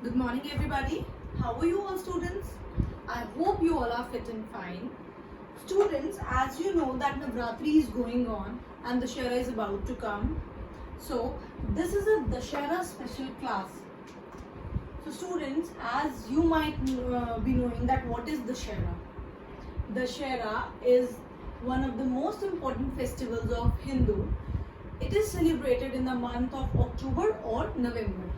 Good morning everybody. How are you all students? I hope you all are fit and fine. Students, as you know that Navratri is going on and Dashera is about to come. So this is a Dashera special class. So students, as you might be knowing that what is Dashera? Dashera is one of the most important festivals of Hindu. It is celebrated in the month of October or November.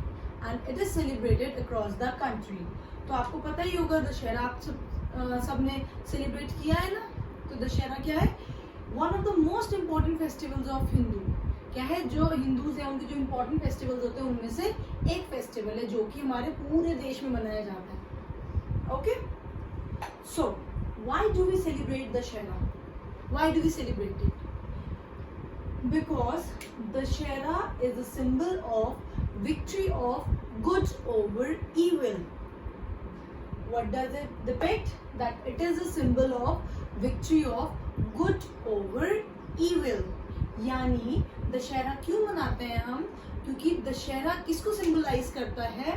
And it is celebrated across the country. तो आपको पता ही होगा दशहरा आप सबने celebrate किया है ना. तो दशहरा क्या है? One of the most important festivals of Hindu. क्या है? जो हिंदूज हैं उनके जो इम्पोर्टेंट फेस्टिवल्स होते हैं उनमें से एक फेस्टिवल है जो कि हमारे पूरे देश में मनाया जाता है. Okay, so why do we celebrate Dussehra? Why do we celebrate it? Because Dashera is a symbol of victory of good over evil. What does it depict? That it is a symbol of victory of good over evil. यानी दशहरा क्यों मनाते हैं हम? क्योंकि दशहरा किसको symbolize करता है?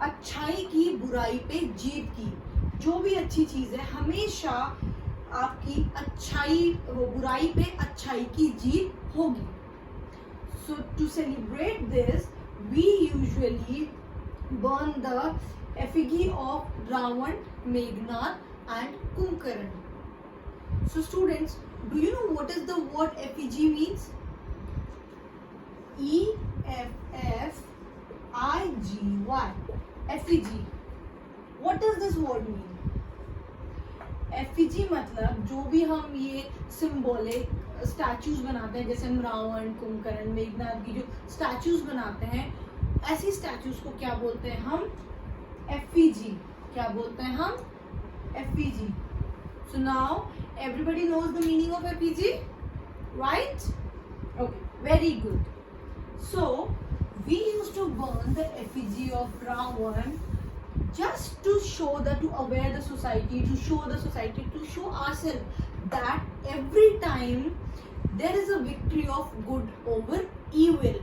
अच्छाई की बुराई पे जीत की. जो भी अच्छी चीज है हमेशा आपकी अच्छाई वो बुराई पे अच्छाई की जीत होगी. So to celebrate this we usually burn the effigy of Ravan, Meghnad and Kumbhakarna. So students, do you know what is the word effigy means? EFFIGY. Effigy. What does this word mean? Effigy मतलब जो भी हम ये symbolic statues बनाते हैं, जैसे हम रावण, कुंभकर्ण, मेघनाद की जो स्टैचूज बनाते हैं, ऐसी स्टैचूज को क्या बोलते हैं हम? एफिजी. क्या बोलते हैं हम? Effigy. So now everybody knows the meaning of effigy, right? Okay, very good. So we used to burn the effigy of Ravan just to show that, to aware the society, to show ourselves that every time there is a victory of good over evil.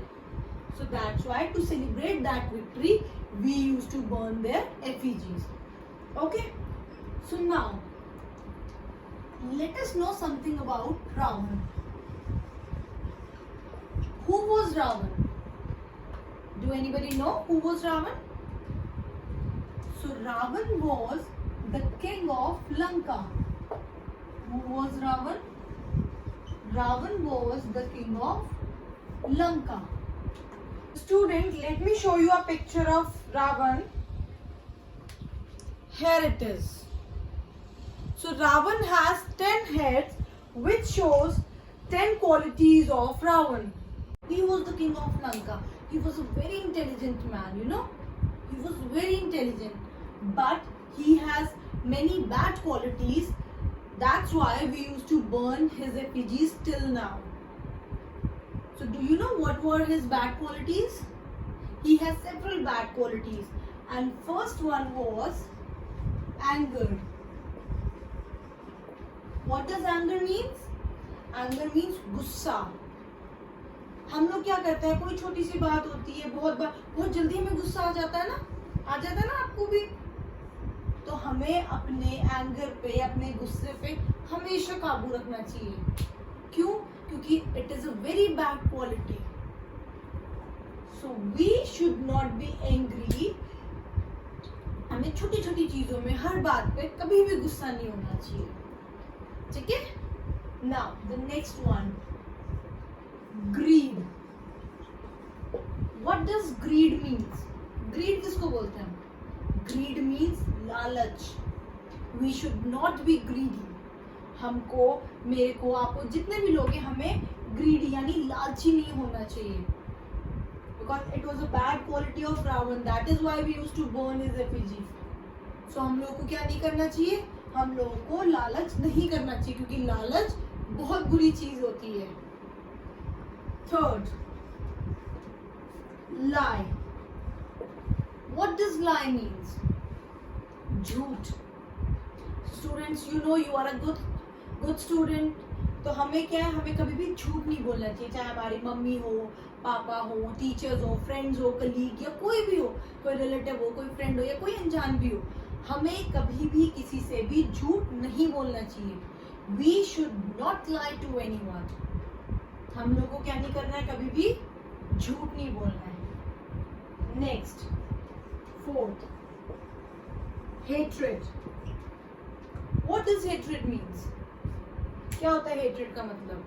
So that's why to celebrate that victory we used to burn their effigies. Okay, so now let us know something about Ravan. Who was Ravan? Do anybody know who was Ravan? So Ravan was the king of Lanka. Who was Ravan? Ravan was the king of Lanka. Student, let me show you a picture of Ravan. Here it is. So Ravan has 10 heads, which shows 10 qualities of Ravan. He was the king of Lanka. He was a very intelligent man, you know. He was very intelligent. But he has many bad qualities. That's why we used to burn his effigies till now. So do you know what were his bad qualities? He has several bad qualities. And first one was anger. What does anger means? Anger means गुस्सा. हम लोग क्या करते हैं, कोई छोटी सी बात होती है, बहुत जल्दी हमें गुस्सा आ जाता है ना. आ जाता है ना आपको भी? तो हमें अपने एंगर पे, अपने गुस्से पे हमेशा काबू रखना चाहिए. क्यों? क्योंकि it is a very bad quality. So we should not be angry. हमें छोटी छोटी चीजों में, हर बात पे कभी भी गुस्सा नहीं होना चाहिए. ठीक है? Now the next one, greed. What does greed means? Greed किसको बोलते हैं? ग्रीड मीन्स लालच. We should not be greedy. हमको, मेरे को, आपको, जितने भी लोग हैं, हमें ग्रीडी यानी लालची नहीं होना चाहिए. Because it was a bad quality of Ravan. That is why we used to burn his effigy. So हम लोगों को क्या नहीं करना चाहिए? हम लोगों को लालच नहीं करना चाहिए, क्योंकि लालच बहुत बुरी चीज होती है. Third, lie. What does lie means? झूठ. Students, you know you are a good student. तो हमें क्या है, हमें कभी भी झूठ नहीं बोलना चाहिए, चाहे हमारी मम्मी हो, पापा हो, टीचर्स हो, फ्रेंड्स हो, कलीग या कोई भी हो, कोई रिलेटिव हो, कोई फ्रेंड हो या कोई अनजान भी हो, हमें कभी भी किसी से भी झूठ नहीं बोलना चाहिए. We should not lie to anyone. हम लोगों को क्या नहीं करना है, कभी भी झूठ नहीं बोलना है. Next, fourth, hatred. What does hatred means? क्या होता है हेट्रेड का मतलब?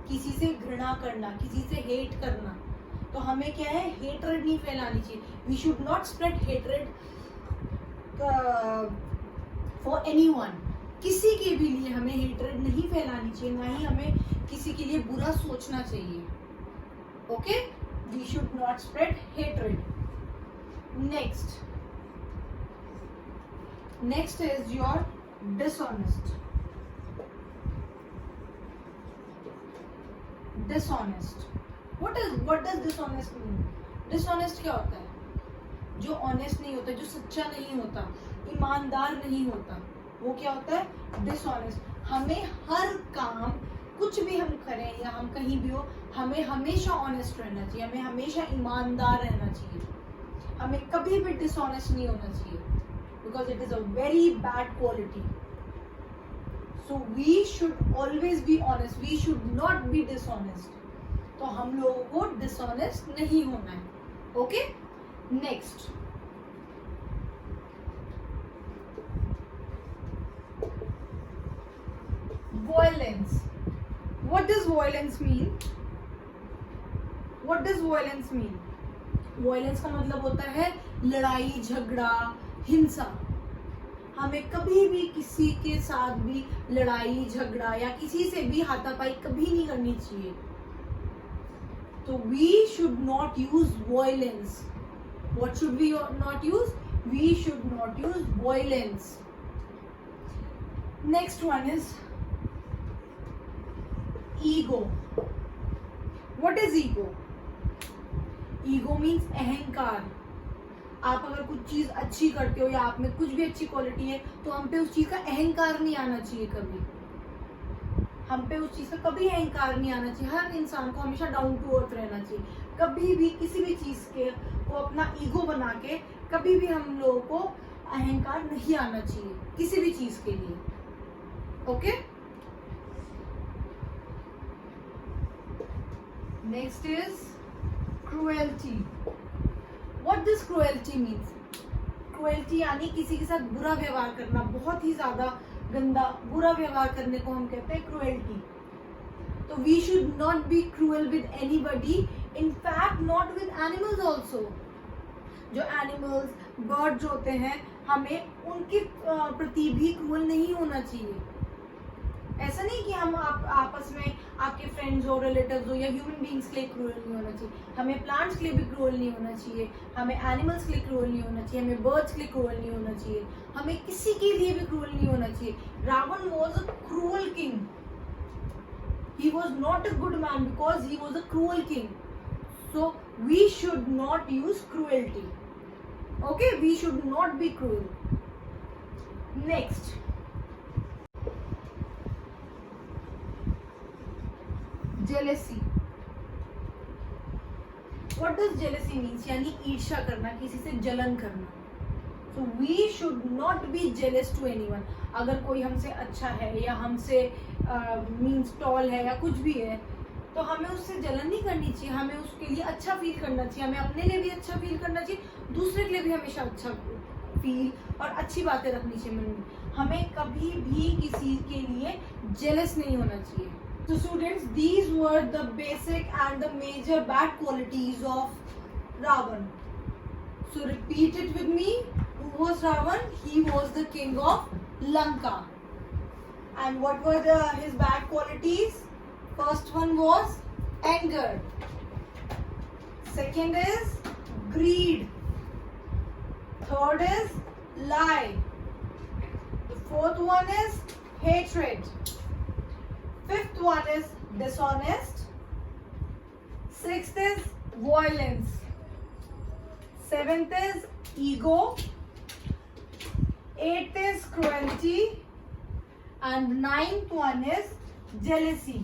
किसी से घृणा करना, किसी से हेट करना. तो हमें क्या है, हेट्रेड नहीं फैलानी चाहिए. We should not spread hatred for anyone. किसी के भी लिए हमें हेट्रेड नहीं फैलानी चाहिए, ना ही हमें किसी के लिए बुरा सोचना चाहिए. Okay, we should not spread hatred. Next is your dishonest. Dishonest, what does dishonest mean? Dishonest क्या होता है? जो ऑनेस्ट नहीं होता, जो सच्चा नहीं होता, ईमानदार नहीं होता, वो क्या होता है? डिसऑनेस्ट. हमें हर काम, कुछ भी हम करें या हम कहीं भी हो, हमें हमेशा ऑनेस्ट रहना चाहिए, हमें हमेशा ईमानदार रहना चाहिए. हमें कभी भी डिसऑनेस्ट नहीं होना चाहिए, because it is a very bad quality. So we should always be honest. We should not be dishonest. तो हम लोगों को dishonest नहीं होना है. Okay? Next. Violence. What does violence mean? What does violence mean? Violence का मतलब होता है लड़ाई, झगड़ा, हिंसा. हमें कभी भी किसी के साथ भी लड़ाई झगड़ा या किसी से भी हाथापाई कभी नहीं करनी चाहिए. तो we should not use violence. What should we not use? We should not use violence. Next one is ego. What is ego? Ego means अहंकार. आप अगर कुछ चीज अच्छी करते हो या आप में कुछ भी अच्छी क्वालिटी है, तो हम पे उस चीज का अहंकार नहीं आना चाहिए. कभी हम पे उस चीज का कभी अहंकार नहीं आना चाहिए. हर इंसान को हमेशा डाउन टू अर्थ रहना चाहिए. कभी भी किसी भी चीज के को अपना ईगो बना के कभी भी हम लोगों को अहंकार नहीं आना चाहिए किसी भी चीज के लिए. Okay, next is cruelty. What does cruelty means? Cruelty यानी किसी के साथ बुरा व्यवहार करना, बहुत ही ज्यादा गंदा बुरा व्यवहार करने को हम कहते हैं cruelty. तो we should not be cruel with anybody. In fact, not with animals also. जो animals, birds होते हैं, हमें उनके प्रति भी cruel नहीं होना चाहिए. ऐसा नहीं कि हम आपस में आपके फ्रेंड्स हो, रिलेटिव्स हो या ह्यूमन बीइंग्स के लिए क्रूअल नहीं होना चाहिए. हमें प्लांट्स के लिए भी क्रूअल नहीं होना चाहिए, हमें एनिमल्स के लिए क्रूअल नहीं होना चाहिए, हमें बर्ड्स के लिए क्रूअल नहीं होना चाहिए, हमें किसी के लिए भी क्रूअल नहीं होना चाहिए. Ravan was a cruel king. He was not a good man because he was a cruel king. So we should not use cruelty. Okay, we should not be cruel. Next, jealousy. What does jealousy means? यानी ईर्ष्या करना, किसी से जलन करना. So we should not be jealous to anyone. अगर कोई हमसे अच्छा है या हमसे मीन्स टॉल है या कुछ भी है, तो हमें उससे जलन नहीं करनी चाहिए. हमें उसके लिए अच्छा फील करना चाहिए. हमें अपने लिए भी अच्छा फील करना चाहिए, दूसरे के लिए भी हमेशा अच्छा फील और अच्छी बातें रखनी चाहिए मन में. हमें कभी भी किसी के लिए जेलस नहीं होना चाहिए. So students, these were the basic and the major bad qualities of Ravan. So repeat it with me. Who was Ravan? He was the king of Lanka. And what were his bad qualities? First one was anger. Second is greed. Third is lie. The fourth one is hatred. Fifth one is dishonest. Sixth is violence. Seventh is ego. Eighth is cruelty. And ninth one is jealousy.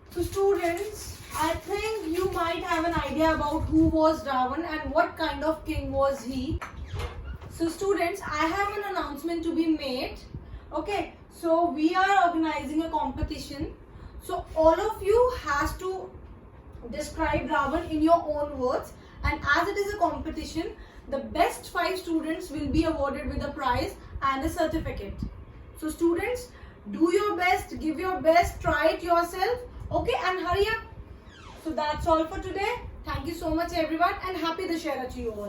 So students, I think you might have an idea about who was Ravan and what kind of king was he. So students, I have an announcement to be made. Okay, so we are organizing a competition. So all of you has to describe Ravan in your own words, and as it is a competition, the best 5 students will be awarded with a prize and a certificate. So students, do your best, give your best, try it yourself, okay, and hurry up. So that's all for today. Thank you so much everyone, and happy Dussehra to you all.